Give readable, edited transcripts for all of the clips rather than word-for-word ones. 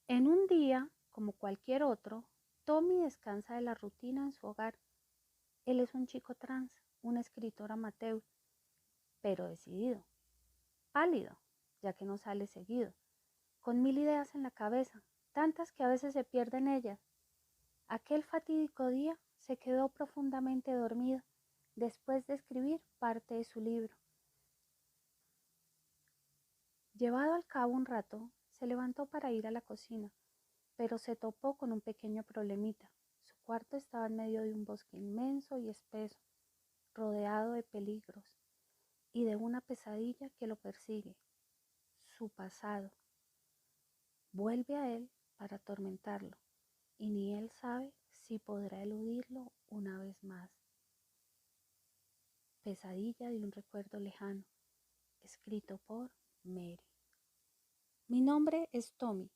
En un día, como cualquier otro, Tommy descansa de la rutina en su hogar. Él es un chico trans, un escritor amateur, pero decidido, pálido, ya que no sale seguido, con mil ideas en la cabeza, tantas que a veces se pierden ellas. Aquel fatídico día se quedó profundamente dormido después de escribir parte de su libro. Llevado al cabo un rato, se levantó para ir a la cocina, pero se topó con un pequeño problemita. Su cuarto estaba en medio de un bosque inmenso y espeso, rodeado de peligros y de una pesadilla que lo persigue, su pasado. Vuelve a él para atormentarlo, y ni él sabe si podrá eludirlo una vez más. Pesadilla de un recuerdo lejano, escrito por Mary. Mi nombre es Tommy,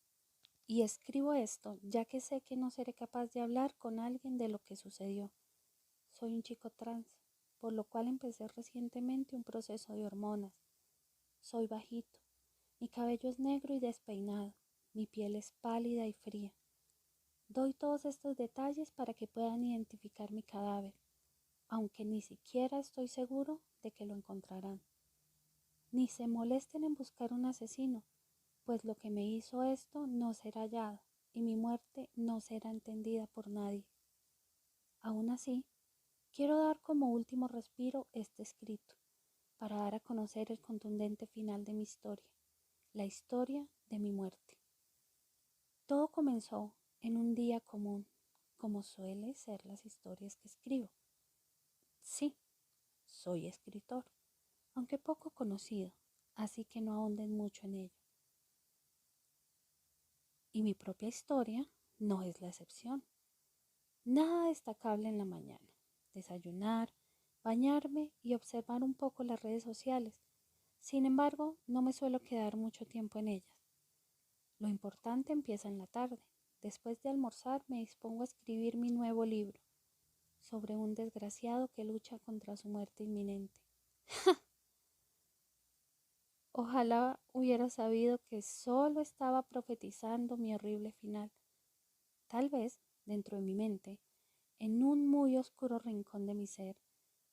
y escribo esto ya que sé que no seré capaz de hablar con alguien de lo que sucedió. Soy un chico trans, por lo cual empecé recientemente un proceso de hormonas. Soy bajito, mi cabello es negro y despeinado, mi piel es pálida y fría. Doy todos estos detalles para que puedan identificar mi cadáver, aunque ni siquiera estoy seguro de que lo encontrarán. Ni se molesten en buscar un asesino, pues lo que me hizo esto no será hallado y mi muerte no será entendida por nadie. Aún así, quiero dar como último respiro este escrito, para dar a conocer el contundente final de mi historia, la historia de mi muerte. Todo comenzó en un día común, como suele ser las historias que escribo. Sí, soy escritor, aunque poco conocido, así que no ahonden mucho en ello. Y mi propia historia no es la excepción. Nada destacable en la mañana. Desayunar, bañarme y observar un poco las redes sociales. Sin embargo, no me suelo quedar mucho tiempo en ellas. Lo importante empieza en la tarde. Después de almorzar me dispongo a escribir mi nuevo libro sobre un desgraciado que lucha contra su muerte inminente. Ojalá hubiera sabido que solo estaba profetizando mi horrible final. Tal vez, dentro de mi mente, en un muy oscuro rincón de mi ser,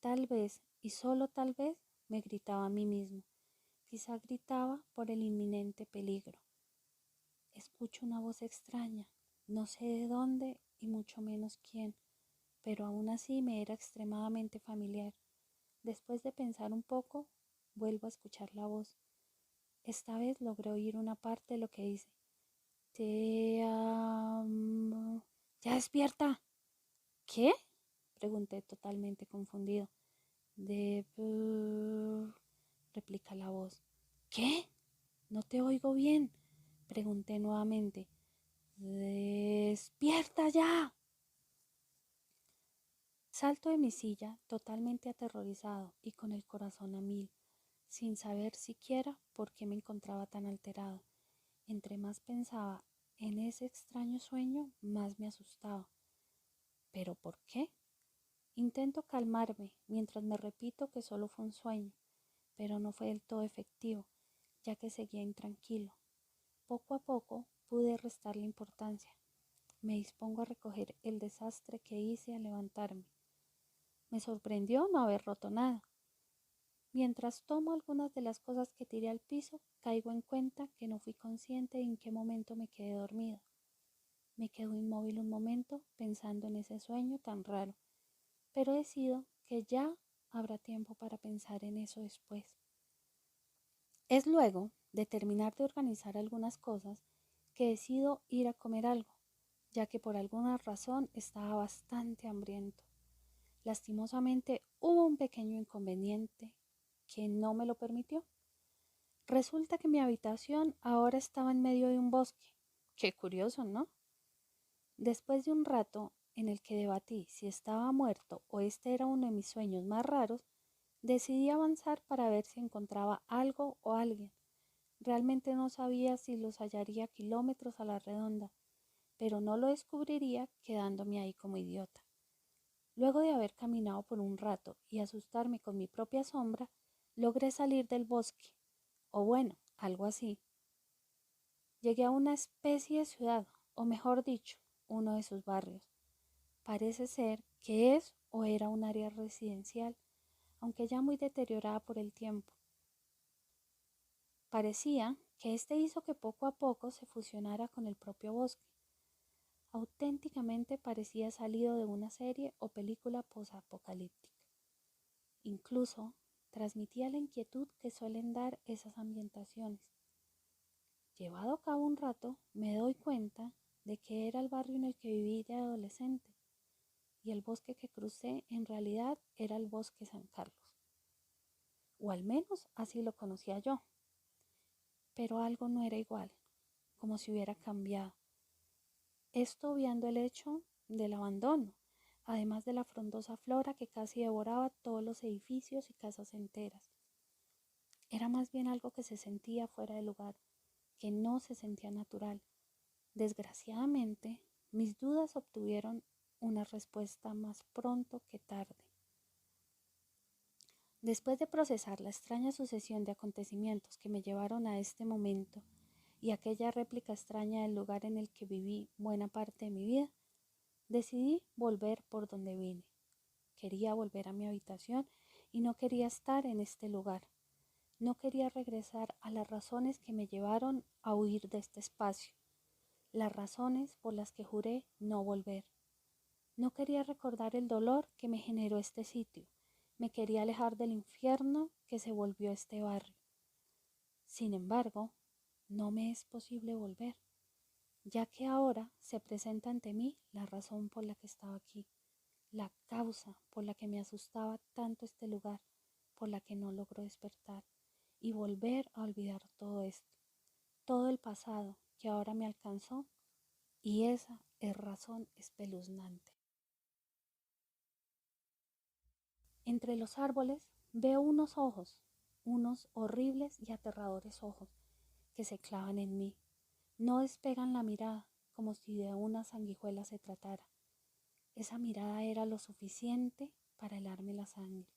tal vez y solo tal vez me gritaba a mí mismo. Quizá gritaba por el inminente peligro. Escucho una voz extraña, no sé de dónde y mucho menos quién, pero aún así me era extremadamente familiar. Después de pensar un poco, vuelvo a escuchar la voz. Esta vez logré oír una parte de lo que dice. Te amo. ¡Ya despierta! ¿Qué? Pregunté totalmente confundido. Debo, replica la voz. ¿Qué? No te oigo bien, pregunté nuevamente. ¡Despierta ya! Salto de mi silla, totalmente aterrorizado y con el corazón a mil, sin saber siquiera por qué me encontraba tan alterado. Entre más pensaba en ese extraño sueño, más me asustaba. ¿Pero por qué? Intento calmarme mientras me repito que solo fue un sueño, pero no fue del todo efectivo, ya que seguía intranquilo. Poco a poco pude restarle importancia. Me dispongo a recoger el desastre que hice al levantarme. Me sorprendió no haber roto nada. Mientras tomo algunas de las cosas que tiré al piso, caigo en cuenta que no fui consciente de en qué momento me quedé dormida. Me quedo inmóvil un momento pensando en ese sueño tan raro, pero decido que ya habrá tiempo para pensar en eso después. Es luego de terminar de organizar algunas cosas que decido ir a comer algo, ya que por alguna razón estaba bastante hambriento. Lastimosamente hubo un pequeño inconveniente que no me lo permitió. Resulta que mi habitación ahora estaba en medio de un bosque. Qué curioso, ¿no? Después de un rato en el que debatí si estaba muerto o este era uno de mis sueños más raros, decidí avanzar para ver si encontraba algo o alguien. Realmente no sabía si los hallaría kilómetros a la redonda, pero no lo descubriría quedándome ahí como idiota. Luego de haber caminado por un rato y asustarme con mi propia sombra, logré salir del bosque, o bueno, algo así. Llegué a una especie de ciudad, o mejor dicho, uno de sus barrios. Parece ser que es o era un área residencial, aunque ya muy deteriorada por el tiempo. Parecía que este hizo que poco a poco se fusionara con el propio bosque. Auténticamente parecía salido de una serie o película posapocalíptica. Incluso transmitía la inquietud que suelen dar esas ambientaciones. Llevado a cabo un rato, me doy cuenta de que era el barrio en el que viví de adolescente, y el bosque que crucé en realidad era el bosque San Carlos, o al menos así lo conocía yo. Pero algo no era igual, como si hubiera cambiado. Esto obviando el hecho del abandono, además de la frondosa flora que casi devoraba todos los edificios y casas enteras. Era más bien algo que se sentía fuera de lugar, que no se sentía natural. Desgraciadamente, mis dudas obtuvieron una respuesta más pronto que tarde. Después de procesar la extraña sucesión de acontecimientos que me llevaron a este momento y aquella réplica extraña del lugar en el que viví buena parte de mi vida, decidí volver por donde vine. Quería volver a mi habitación y no quería estar en este lugar. No quería regresar a las razones que me llevaron a huir de este espacio, las razones por las que juré no volver. No quería recordar el dolor que me generó este sitio. Me quería alejar del infierno que se volvió este barrio. Sin embargo, no me es posible volver, ya que ahora se presenta ante mí la razón por la que estaba aquí, la causa por la que me asustaba tanto este lugar, por la que no logro despertar y volver a olvidar todo esto, todo el pasado que ahora me alcanzó, y esa es razón espeluznante. Entre los árboles veo unos ojos, unos horribles y aterradores ojos que se clavan en mí. No despegan la mirada, como si de una sanguijuela se tratara. Esa mirada era lo suficiente para helarme la sangre,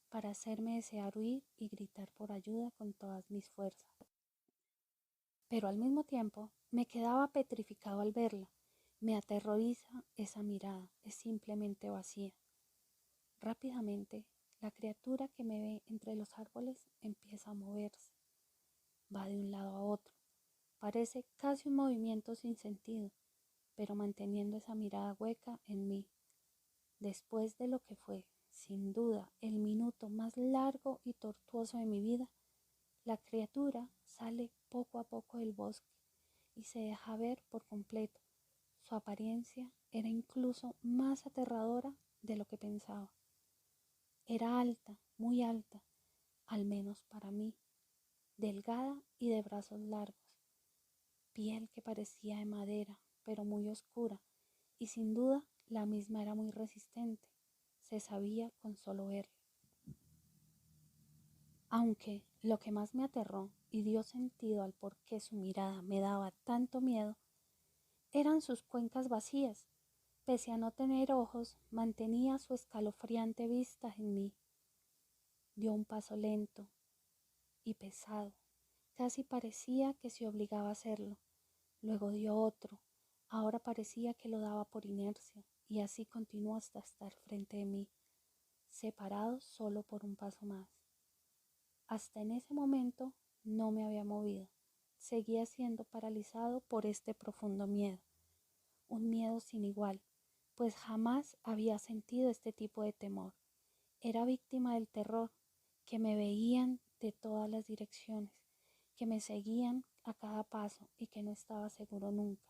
para hacerme desear huir y gritar por ayuda con todas mis fuerzas. Pero al mismo tiempo me quedaba petrificado al verla. Me aterroriza esa mirada, es simplemente vacía. Rápidamente, la criatura que me ve entre los árboles empieza a moverse. Va de un lado a otro. Parece casi un movimiento sin sentido, pero manteniendo esa mirada hueca en mí. Después de lo que fue, sin duda, el minuto más largo y tortuoso de mi vida, la criatura sale poco a poco del bosque y se deja ver por completo. Su apariencia era incluso más aterradora de lo que pensaba. Era alta, muy alta, al menos para mí, delgada y de brazos largos, piel que parecía de madera, pero muy oscura, y sin duda la misma era muy resistente, se sabía con solo verla. Aunque lo que más me aterró y dio sentido al por qué su mirada me daba tanto miedo, eran sus cuencas vacías. Pese a no tener ojos, mantenía su escalofriante vista en mí. Dio un paso lento y pesado, casi parecía que se obligaba a hacerlo. Luego dio otro, ahora parecía que lo daba por inercia, y así continuó hasta estar frente de mí, separado solo por un paso más. Hasta en ese momento no me había movido, seguía siendo paralizado por este profundo miedo, un miedo sin igual, pues jamás había sentido este tipo de temor. Era víctima del terror, que me veían de todas las direcciones, que me seguían a cada paso y que no estaba seguro nunca.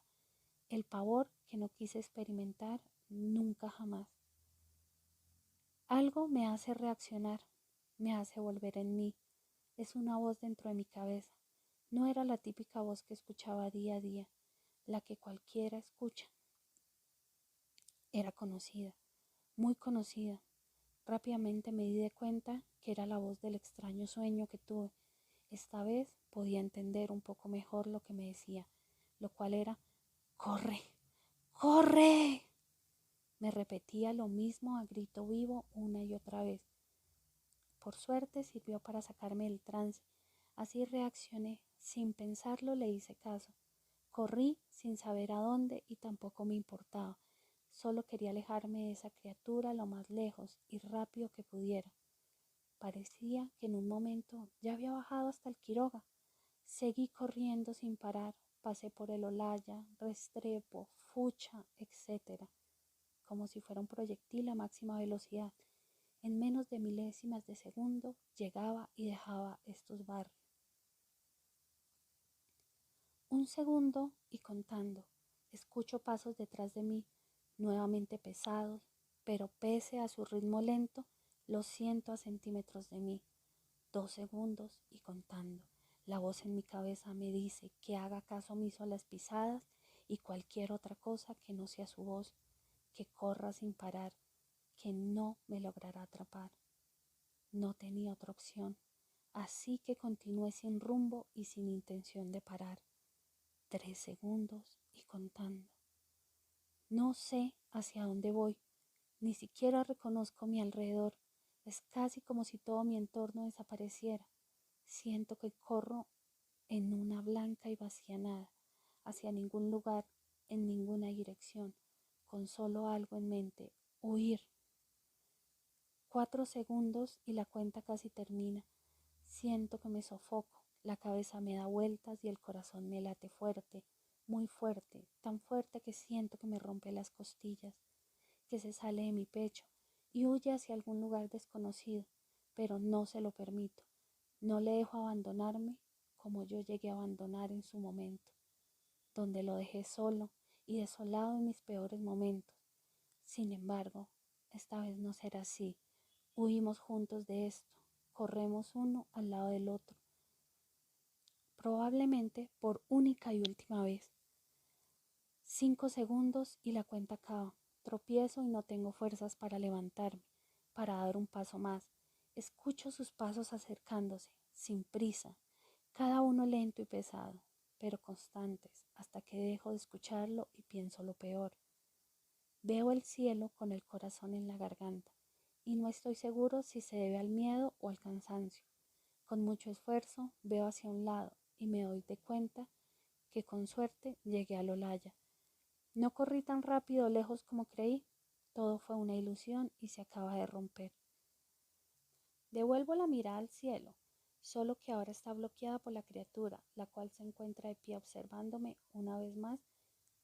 El pavor que no quise experimentar nunca jamás. Algo me hace reaccionar, me hace volver en mí. Es una voz dentro de mi cabeza. No era la típica voz que escuchaba día a día, la que cualquiera escucha. Era conocida, muy conocida. Rápidamente me di de cuenta que era la voz del extraño sueño que tuve. Esta vez podía entender un poco mejor lo que me decía, lo cual era: ¡corre! ¡Corre! Me repetía lo mismo a grito vivo una y otra vez. Por suerte sirvió para sacarme del trance. Así reaccioné. Sin pensarlo le hice caso. Corrí sin saber a dónde y tampoco me importaba. Solo quería alejarme de esa criatura lo más lejos y rápido que pudiera. Parecía que en un momento ya había bajado hasta el Quiroga. Seguí corriendo sin parar. Pasé por el Olaya, Restrepo, Fucha, etc., como si fuera un proyectil a máxima velocidad. En menos de milésimas de segundo llegaba y dejaba estos barrios. Un segundo y contando. Escucho pasos detrás de mí, nuevamente pesados, pero pese a su ritmo lento, los siento a centímetros de mí. 2 segundos y contando. La voz en mi cabeza me dice que haga caso omiso a las pisadas y cualquier otra cosa que no sea su voz, que corra sin parar, que no me logrará atrapar. No tenía otra opción, así que continué sin rumbo y sin intención de parar. 3 segundos y contando. No sé hacia dónde voy, ni siquiera reconozco mi alrededor. Es casi como si todo mi entorno desapareciera. Siento que corro en una blanca y vacía nada, hacia ningún lugar, en ninguna dirección, con solo algo en mente: huir. 4 segundos y la cuenta casi termina. Siento que me sofoco, la cabeza me da vueltas y el corazón me late fuerte, muy fuerte, tan fuerte que siento que me rompe las costillas, que se sale de mi pecho y huye hacia algún lugar desconocido, pero no se lo permito. No le dejo abandonarme como yo llegué a abandonar en su momento, donde lo dejé solo y desolado en mis peores momentos. Sin embargo, esta vez no será así. Huimos juntos de esto, corremos uno al lado del otro, probablemente por única y última vez. 5 segundos y la cuenta acaba. Tropiezo y no tengo fuerzas para levantarme, para dar un paso más. Escucho sus pasos acercándose, sin prisa, cada uno lento y pesado, pero constantes, hasta que dejo de escucharlo y pienso lo peor. Veo el cielo con el corazón en la garganta, y no estoy seguro si se debe al miedo o al cansancio. Con mucho esfuerzo veo hacia un lado y me doy de cuenta que con suerte llegué al Olaya. No corrí tan rápido o lejos como creí. Todo fue una ilusión y se acaba de romper. Devuelvo la mirada al cielo, solo que ahora está bloqueada por la criatura, la cual se encuentra de pie observándome una vez más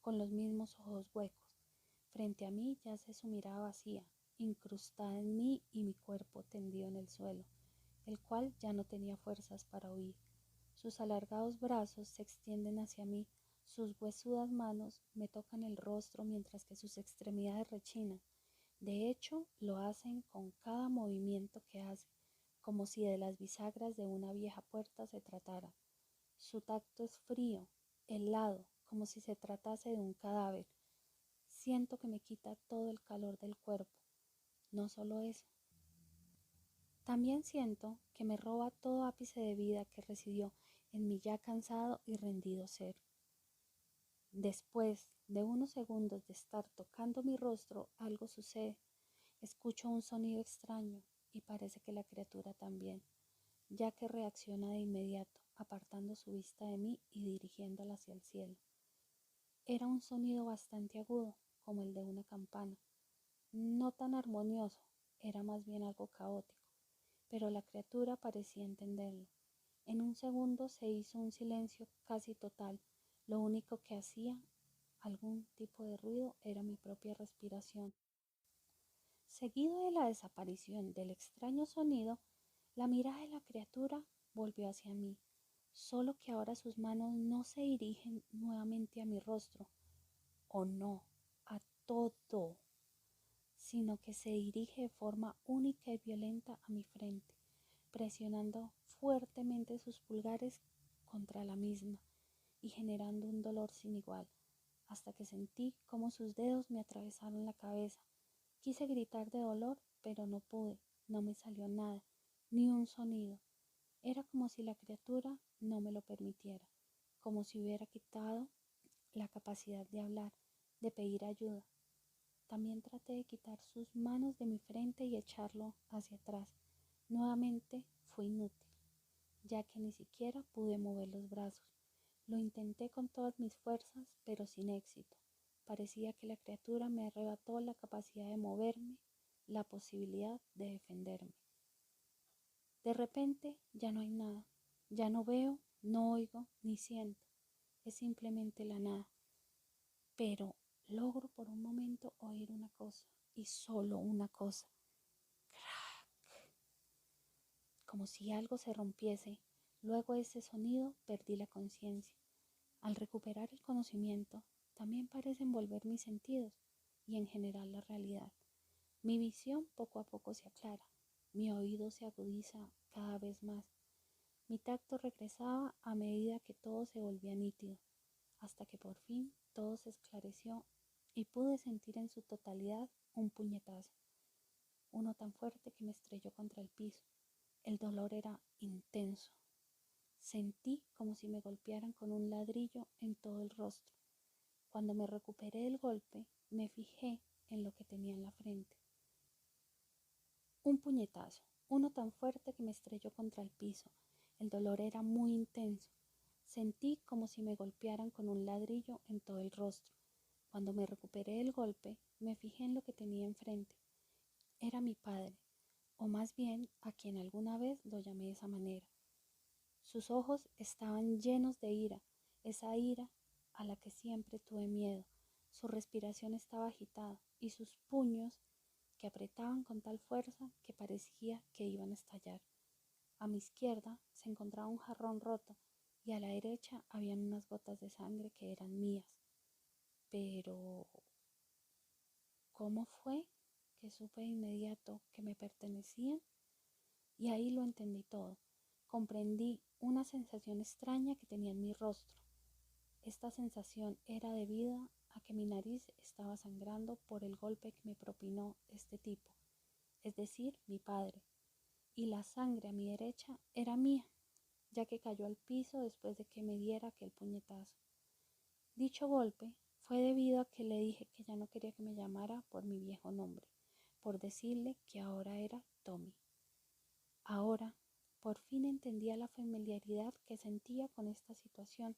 con los mismos ojos huecos. Frente a mí yace su mirada vacía, incrustada en mí y mi cuerpo tendido en el suelo, el cual ya no tenía fuerzas para huir. Sus alargados brazos se extienden hacia mí, sus huesudas manos me tocan el rostro mientras que sus extremidades rechinan. De hecho, lo hacen con cada movimiento que hace, como si de las bisagras de una vieja puerta se tratara. Su tacto es frío, helado, como si se tratase de un cadáver. Siento que me quita todo el calor del cuerpo. No solo eso, también siento que me roba todo ápice de vida que residió en mi ya cansado y rendido ser. Después de unos segundos de estar tocando mi rostro, algo sucede. Escucho un sonido extraño y parece que la criatura también, ya que reacciona de inmediato, apartando su vista de mí y dirigiéndola hacia el cielo. Era un sonido bastante agudo, como el de una campana. No tan armonioso, era más bien algo caótico, pero la criatura parecía entenderlo. En un segundo se hizo un silencio casi total. Lo único que hacía algún tipo de ruido era mi propia respiración. Seguido de la desaparición del extraño sonido, la mirada de la criatura volvió hacia mí, solo que ahora sus manos no se dirigen nuevamente a mi rostro, o no, a todo, sino que se dirige de forma única y violenta a mi frente, presionando fuertemente sus pulgares contra la misma y generando un dolor sin igual, hasta que sentí cómo sus dedos me atravesaron la cabeza. Quise gritar de dolor, pero no pude, no me salió nada, ni un sonido. Era como si la criatura no me lo permitiera, como si hubiera quitado la capacidad de hablar, de pedir ayuda. También traté de quitar sus manos de mi frente y echarlo hacia atrás. Nuevamente fue inútil, ya que ni siquiera pude mover los brazos. Lo intenté con todas mis fuerzas, pero sin éxito. Parecía que la criatura me arrebató la capacidad de moverme, la posibilidad de defenderme. De repente ya no hay nada. Ya no veo, no oigo, ni siento. Es simplemente la nada. Pero logro por un momento oír una cosa, y solo una cosa. Como si algo se rompiese. Luego de ese sonido perdí la conciencia. Al recuperar el conocimiento, también parecen volver mis sentidos y en general la realidad. Mi visión poco a poco se aclara, mi oído se agudiza cada vez más, mi tacto regresaba a medida que todo se volvía nítido, hasta que por fin todo se esclareció y pude sentir en su totalidad un puñetazo, uno tan fuerte que me estrelló contra el piso. El dolor era intenso. Sentí como si me golpearan con un ladrillo en todo el rostro. Cuando me recuperé del golpe, me fijé en lo que tenía en la frente. Un puñetazo, uno tan fuerte que me estrelló contra el piso. El dolor era muy intenso. Sentí como si me golpearan con un ladrillo en todo el rostro. Cuando me recuperé del golpe, me fijé en lo que tenía enfrente. Era mi padre, o más bien a quien alguna vez lo llamé de esa manera. Sus ojos estaban llenos de ira, esa ira a la que siempre tuve miedo. Su respiración estaba agitada y sus puños que apretaban con tal fuerza que parecía que iban a estallar. A mi izquierda se encontraba un jarrón roto y a la derecha habían unas gotas de sangre que eran mías. Pero, ¿cómo fue que supe de inmediato que me pertenecían? Y ahí lo entendí todo. Comprendí una sensación extraña que tenía en mi rostro. Esta sensación era debida a que mi nariz estaba sangrando por el golpe que me propinó este tipo, es decir, mi padre, y la sangre a mi derecha era mía, ya que cayó al piso después de que me diera aquel puñetazo. Dicho golpe fue debido a que le dije que ya no quería que me llamara por mi viejo nombre, por decirle que ahora era Tommy. Ahora, por fin entendía la familiaridad que sentía con esta situación,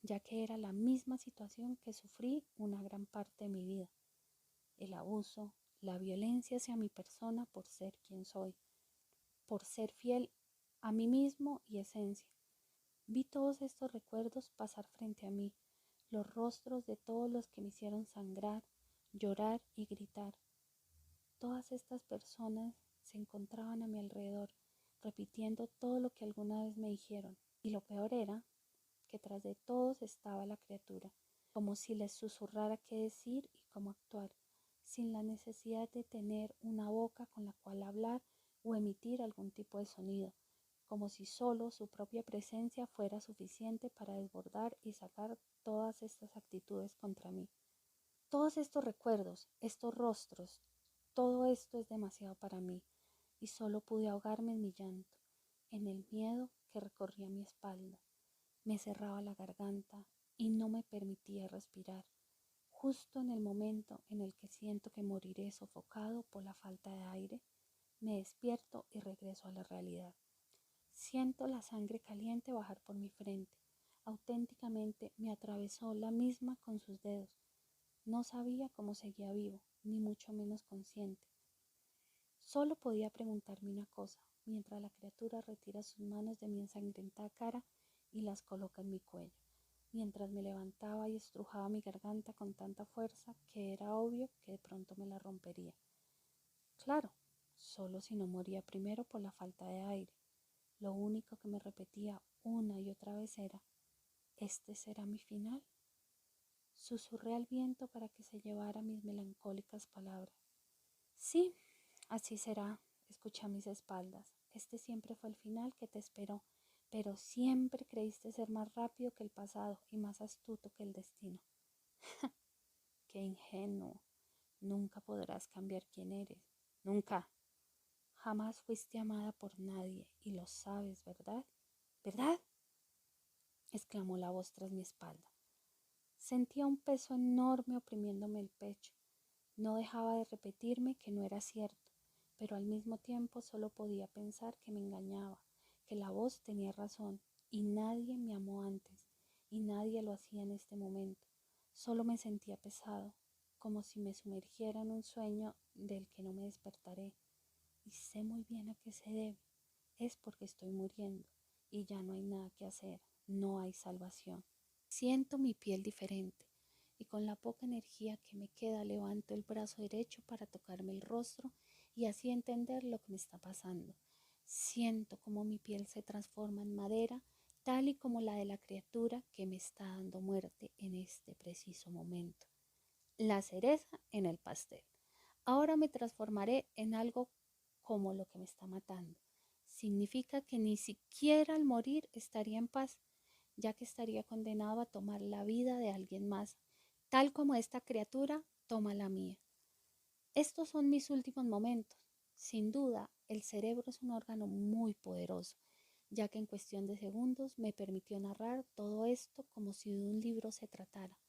ya que era la misma situación que sufrí una gran parte de mi vida. El abuso, la violencia hacia mi persona por ser quien soy, por ser fiel a mí mismo y esencia. Vi todos estos recuerdos pasar frente a mí, los rostros de todos los que me hicieron sangrar, llorar y gritar. Todas estas personas se encontraban a mi alrededor, repitiendo todo lo que alguna vez me dijeron. Y lo peor era que tras de todos estaba la criatura, como si les susurrara qué decir y cómo actuar, sin la necesidad de tener una boca con la cual hablar o emitir algún tipo de sonido, como si solo su propia presencia fuera suficiente para desbordar y sacar todas estas actitudes contra mí. Todos estos recuerdos, estos rostros, todo esto es demasiado para mí, y solo pude ahogarme en mi llanto, en el miedo que recorría mi espalda. Me cerraba la garganta y no me permitía respirar. Justo en el momento en el que siento que moriré sofocado por la falta de aire, me despierto y regreso a la realidad. Siento la sangre caliente bajar por mi frente. Auténticamente me atravesó la misma con sus dedos. No sabía cómo seguía vivo, ni mucho menos consciente. Solo podía preguntarme una cosa, mientras la criatura retira sus manos de mi ensangrentada cara y las coloca en mi cuello, mientras me levantaba y estrujaba mi garganta con tanta fuerza que era obvio que de pronto me la rompería. Claro, solo si no moría primero por la falta de aire. Lo único que me repetía una y otra vez era, ¿este será mi final? Susurré al viento para que se llevara mis melancólicas palabras. Sí, así será, escuché a mis espaldas. Este siempre fue el final que te esperó, pero siempre creíste ser más rápido que el pasado y más astuto que el destino. Qué ingenuo. Nunca podrás cambiar quién eres. Nunca. Jamás fuiste amada por nadie y lo sabes, ¿verdad? ¿Verdad? Exclamó la voz tras mi espalda. Sentía un peso enorme oprimiéndome el pecho. No dejaba de repetirme que no era cierto, pero al mismo tiempo solo podía pensar que me engañaba, que la voz tenía razón y nadie me amó antes y nadie lo hacía en este momento. Solo me sentía pesado, como si me sumergiera en un sueño del que no me despertaré. Y sé muy bien a qué se debe. Es porque estoy muriendo y ya no hay nada que hacer, no hay salvación. Siento mi piel diferente y con la poca energía que me queda levanto el brazo derecho para tocarme el rostro y así entender lo que me está pasando. Siento como mi piel se transforma en madera, tal y como la de la criatura que me está dando muerte en este preciso momento. La cereza en el pastel. Ahora me transformaré en algo como lo que me está matando. Significa que ni siquiera al morir estaría en paz, ya que estaría condenado a tomar la vida de alguien más, tal como esta criatura toma la mía. Estos son mis últimos momentos. Sin duda, el cerebro es un órgano muy poderoso, ya que en cuestión de segundos me permitió narrar todo esto como si de un libro se tratara,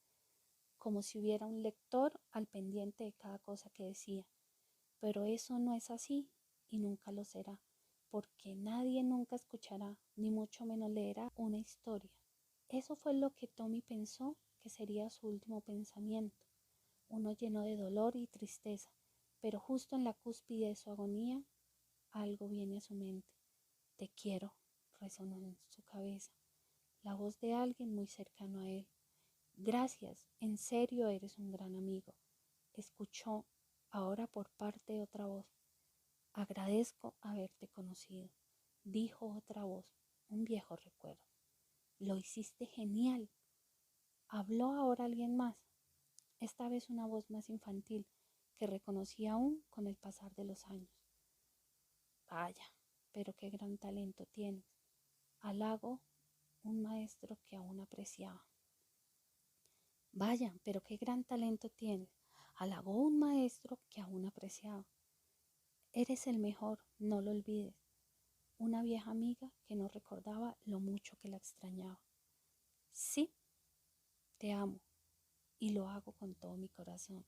como si hubiera un lector al pendiente de cada cosa que decía. Pero eso no es así y nunca lo será, porque nadie nunca escuchará, ni mucho menos leerá una historia. Eso fue lo que Tommy pensó que sería su último pensamiento, uno lleno de dolor y tristeza, pero justo en la cúspide de su agonía, algo viene a su mente. Te quiero, resonó en su cabeza, la voz de alguien muy cercano a él. Gracias, en serio eres un gran amigo. Escuchó ahora por parte de otra voz. Agradezco haberte conocido, dijo otra voz, un viejo recuerdo. Lo hiciste genial. Habló ahora alguien más, esta vez una voz más infantil, que reconocí aún con el pasar de los años. Vaya, pero qué gran talento tienes. Halago un maestro que aún apreciaba. Vaya, pero qué gran talento tienes. Halagó un maestro que aún apreciaba. Eres el mejor, no lo olvides. Una vieja amiga que no recordaba lo mucho que la extrañaba. Sí, te amo y lo hago con todo mi corazón,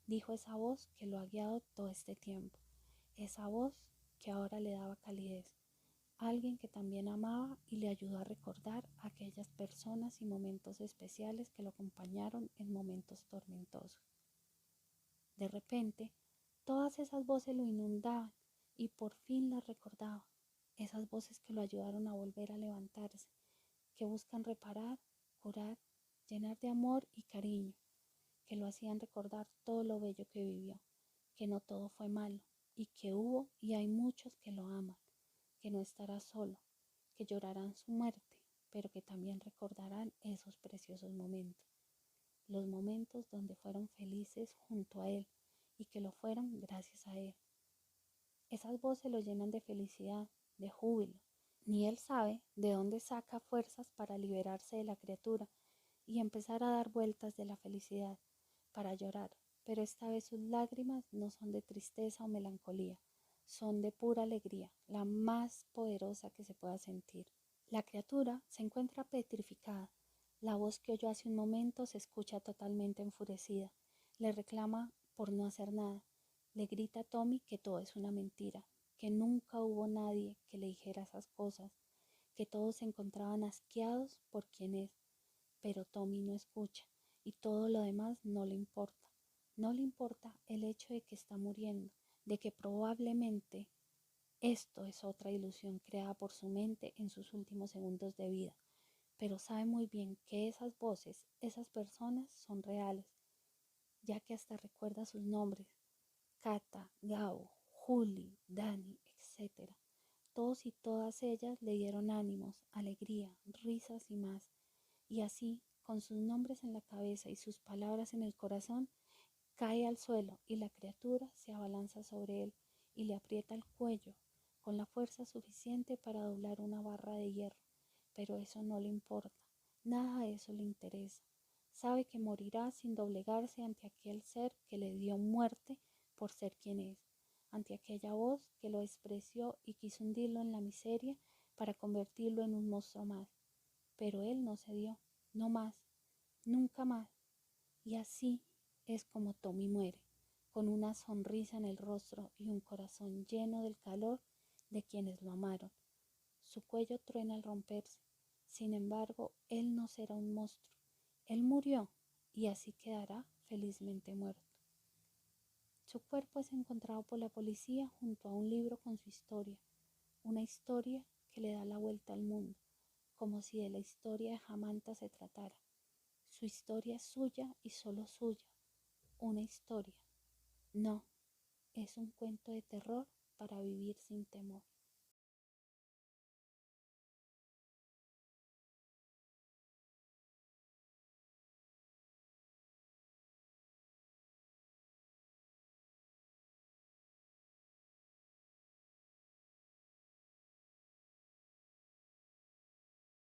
dijo esa voz que lo ha guiado todo este tiempo, esa voz que ahora le daba calidez, alguien que también amaba y le ayudó a recordar a aquellas personas y momentos especiales que lo acompañaron en momentos tormentosos. De repente, todas esas voces lo inundaban y por fin las recordaba, esas voces que lo ayudaron a volver a levantarse, que buscan reparar, curar, llenar de amor y cariño, que lo hacían recordar todo lo bello que vivió, que no todo fue malo y que hubo y hay muchos que lo aman, que no estará solo, que llorarán su muerte, pero que también recordarán esos preciosos momentos, los momentos donde fueron felices junto a él y que lo fueron gracias a él. Esas voces lo llenan de felicidad, de júbilo. Ni él sabe de dónde saca fuerzas para liberarse de la criatura y empezar a dar vueltas de la felicidad, para llorar, pero esta vez sus lágrimas no son de tristeza o melancolía, son de pura alegría, la más poderosa que se pueda sentir. La criatura se encuentra petrificada. La voz que oyó hace un momento se escucha totalmente enfurecida. Le reclama por no hacer nada. Le grita a Tommy que todo es una mentira, que nunca hubo nadie que le dijera esas cosas, que todos se encontraban asqueados por quien es. Pero Tommy no escucha y todo lo demás no le importa. No le importa el hecho de que está muriendo, de que probablemente esto es otra ilusión creada por su mente en sus últimos segundos de vida, pero sabe muy bien que esas voces, esas personas son reales, ya que hasta recuerda sus nombres, Kata, Gao, Juli, Dani, etc. Todos y todas ellas le dieron ánimos, alegría, risas y más, y así, con sus nombres en la cabeza y sus palabras en el corazón, cae al suelo y la criatura se abalanza sobre él y le aprieta el cuello con la fuerza suficiente para doblar una barra de hierro, pero eso no le importa, nada de eso le interesa. Sabe que morirá sin doblegarse ante aquel ser que le dio muerte por ser quien es, ante aquella voz que lo despreció y quiso hundirlo en la miseria para convertirlo en un monstruo más. Pero él no se dio, no más, nunca más. Y así es como Tommy muere, con una sonrisa en el rostro y un corazón lleno del calor de quienes lo amaron. Su cuello truena al romperse, Sin embargo, él no será un monstruo. Él murió y así quedará felizmente muerto. Su cuerpo es encontrado por la policía junto a un libro con su historia, una historia que le da la vuelta al mundo, como si de la historia de Jamanta se tratara. Su historia es suya y solo suya, una historia. No, es un cuento de terror para vivir sin temor.